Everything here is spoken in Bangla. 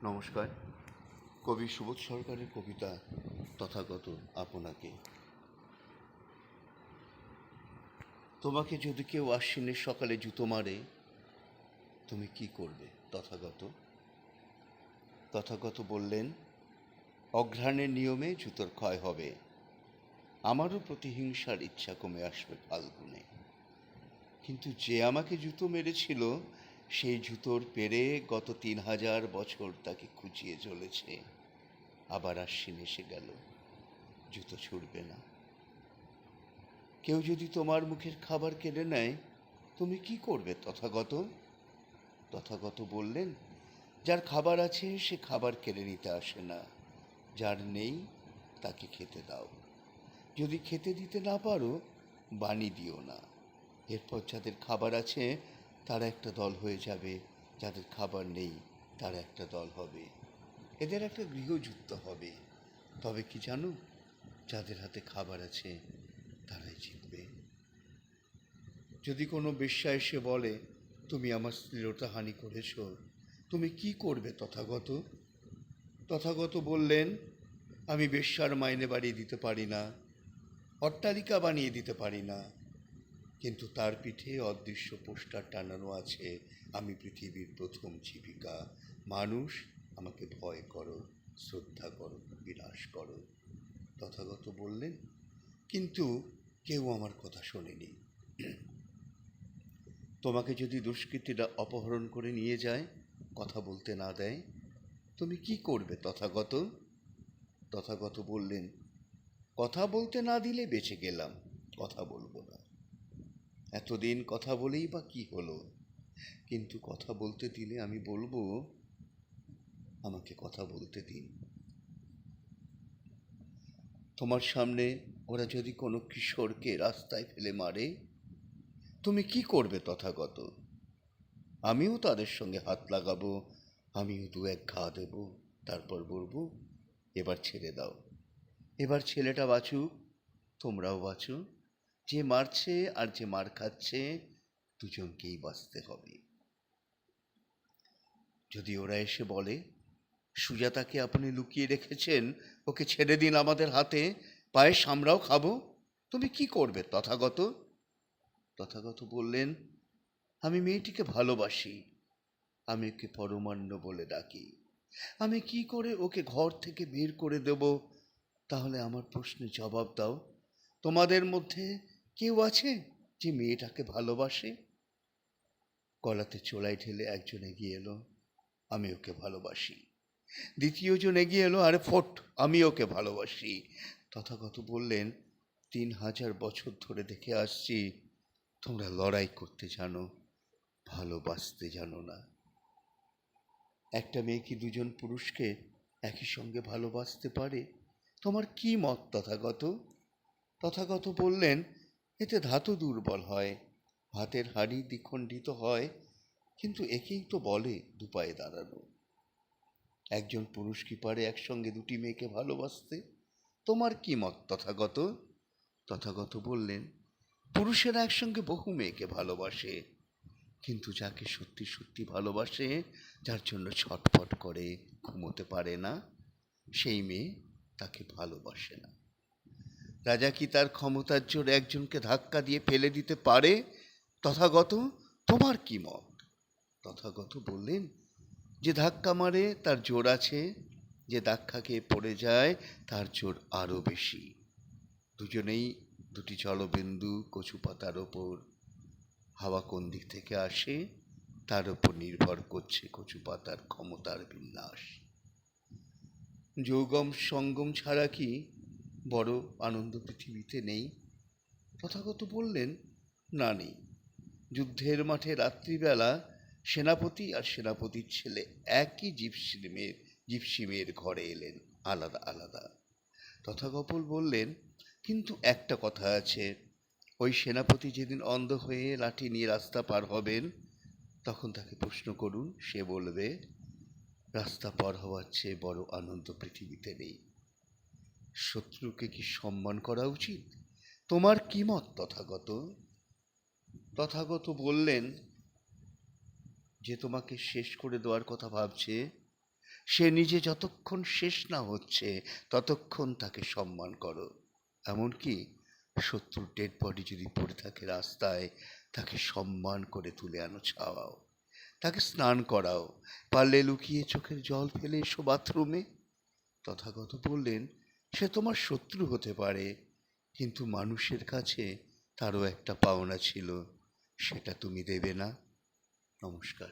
নমস্কার। কবি সুবোধ সরকারের কবিতা তথাগত আপনাকে। তোমাকে যদি কেউ আশ্বিনের সকালে জুতো মারে, তুমি কি করবে তথাগত? তথাগত বললেন, অঘ্রাণের নিয়মে জুতোর ক্ষয় হবে, আমারও প্রতিহিংসার ইচ্ছা কমে আসবে ফাল্গুনে। কিন্তু যে আমাকে জুতো মেরেছিল, সেই জুতোর পেরে গত ৩,০০০ বছর তাকে খুঁচিয়ে চলেছে। আবার আশ্বিন এসে গেল, জুতো ছুটবে না। কেউ যদি তোমার মুখের খাবার কেড়ে নেয়, তুমি কি করবে তথাগত? তথাগত বললেন, যার খাবার আছে সে খাবার কেড়ে নিতে আসে না, যার নেই তাকে খেতে দাও। যদি খেতে দিতে না পারো, বাণী দিও না। এরপর যাদের খাবার আছে তারা একটা দল হয়ে যাবে, যাদের খাবার নেই তারা একটা দল হবে। এদের একটা গৃহযুদ্ধ হবে। তবে কি জানো, যাদের হাতে খাবার আছে তারাই জিতবে। যদি কোনো বেশ্যা এসে বলে, তুমি আমার শ্লীলতা হানি করেছ, তুমি কি করবে তথাগত? তথাগত বললেন, আমি বেশ্যার মাইনে বাড়িয়ে দিতে পারি না, অট্টালিকা বানিয়ে দিতে পারি না, কিন্তু তার পিঠে অদৃশ্য পোস্টার টানানো আছে, আমি পৃথিবীর প্রথম জীবিকা। মানুষ, আমাকে ভয় করো, শ্রদ্ধা করো, বিনাশ করো। তথাগত বললেন, কিন্তু কেউ আমার কথা শোনেনি। তোমাকে যদি দুষ্কৃতীরা অপহরণ করে নিয়ে যায়, কথা বলতে না দেয়, তুমি কি করবে তথাগত? তথাগত বললেন, কথা বলতে না দিলে বেঁচে গেলাম, কথা বলবো না। এতদিন কথা বলেই বা কি হলো? কিন্তু কথা বলতে দিলে আমি বলবো, আমাকে কথা বলতে দিন। তোমার সামনে ওরা যদি কোনো কিশোরকে রাস্তায় ফেলে মারে, তুমি কি করবে তথাগত? আমিও তাদের সঙ্গে হাত লাগাবো, আমিও ২-১ ঘা দেব, তারপর বলবো, এবার ছেড়ে দাও, এবার ছেলেটা বাঁচুক, তোমরাও বাঁচো। যে মারছে আর যে মার খাচ্ছে, দুজনকেই বাঁচতে হবে। যদি ওরা এসে বলে, সুজাতাকে আপনি লুকিয়ে রেখেছেন, ওকে ছেড়ে দিন আমাদের হাতে, পায়েস আমরাও খাবো, তুমি কি করবে তথাগত? তথাগত বললেন, আমি মেয়েটিকে ভালোবাসি, আমি ওকে পরমান্ন বলে ডাকি। আমি কি করে ওকে ঘর থেকে বের করে দেব? তাহলে আমার প্রশ্নের জবাব দাও। তোমাদের মধ্যে কেউ আছে যে মেয়েটাকে ভালোবাসে? গলাতে চোলাই ঢেলে একজন এগিয়ে এলো, আমি ওকে ভালোবাসি। দ্বিতীয় জন এগিয়ে এলো, আরে ফোট, আমি ওকে ভালোবাসি। তথাগত বললেন, ৩,০০০ বছর ধরে দেখে আসছি, তোমরা লড়াই করতে জানো, ভালোবাসতে জানো না। একটা মেয়ে কি দুজন পুরুষকে একই সঙ্গে ভালোবাসতে পারে? তোমার কি মত তথাগত? তথাগত বললেন, এতে ধাতু দুর্বল হয়, ভাতের হাঁড়ি দ্বিখণ্ডিত হয়, কিন্তু একেই তো বলে দুপায়ে দাঁড়ানো। একজন পুরুষ কি পারে একসঙ্গে দুটি মেয়েকে ভালোবাসতে? তোমার কি মত তথাগত? তথাগত বললেন, পুরুষেরা একসঙ্গে বহু মেয়েকে ভালোবাসে, কিন্তু যাকে সত্যি সত্যি ভালোবাসে, যার জন্য ছটফট করে, ঘুমোতে পারে না, সেই মেয়ে তাকে ভালোবাসে না। রাজা কি তার ক্ষমতার জোরে একজনকে ধাক্কা দিয়ে ফেলে দিতে পারে? তথাগত, তোমার কি মত? তথাগত বললেন, যে ধাক্কা মারে তার জোর আছে, যে ধাক্কা খেয়ে পড়ে যায় তার জোর আরও বেশি। দুজনেই দুটি জলবিন্দু কচু পাতার ওপর, হাওয়া কোন দিক থেকে আসে তার উপর নির্ভর করছে কচু পাতার ক্ষমতার বিন্যাস। যৌগম সঙ্গম ছাড়া কি বড় আনন্দ পৃথিবীতে নেই? তথাগত বললেন, না নেই। যুদ্ধের মাঠে রাত্রিবেলা সেনাপতি আর সেনাপতির ছেলে একই জিপসি মেয়ের ঘরে এলেন, আলাদা আলাদা। তথাগত বললেন, কিন্তু একটা কথা আছে, ওই সেনাপতি যেদিন অন্ধ হয়ে লাঠি নিয়ে রাস্তা পার হবেন, তখন তাকে প্রশ্ন করুন, সে বলবে, রাস্তা পার হওয়ার চেয়ে বড় আনন্দ পৃথিবীতে নেই। শত্রুকে কি সম্মান করা উচিত? তোমার কি মত তথাগত? তথাগত বললেন, যে তোমাকে শেষ করে দেওয়ার কথা ভাবছে, সে নিজে যতক্ষণ শেষ না হচ্ছে ততক্ষণ তাকে সম্মান করো। এমনকি শত্রুর ডেড বডি যদি পড়ে থাকে রাস্তায়, তাকে সম্মান করে তুলে আনো, ছাওয়াও, তাকে স্নান করাও, পারলে লুকিয়ে চোখের জল ফেলে এসো বাথরুমে। তথাগত বললেন, সে তোমার শত্রু হতে পারে, কিন্তু মানুষের কাছে তারও একটা পাওনা ছিল, সেটা তুমি দেবে না। নমস্কার।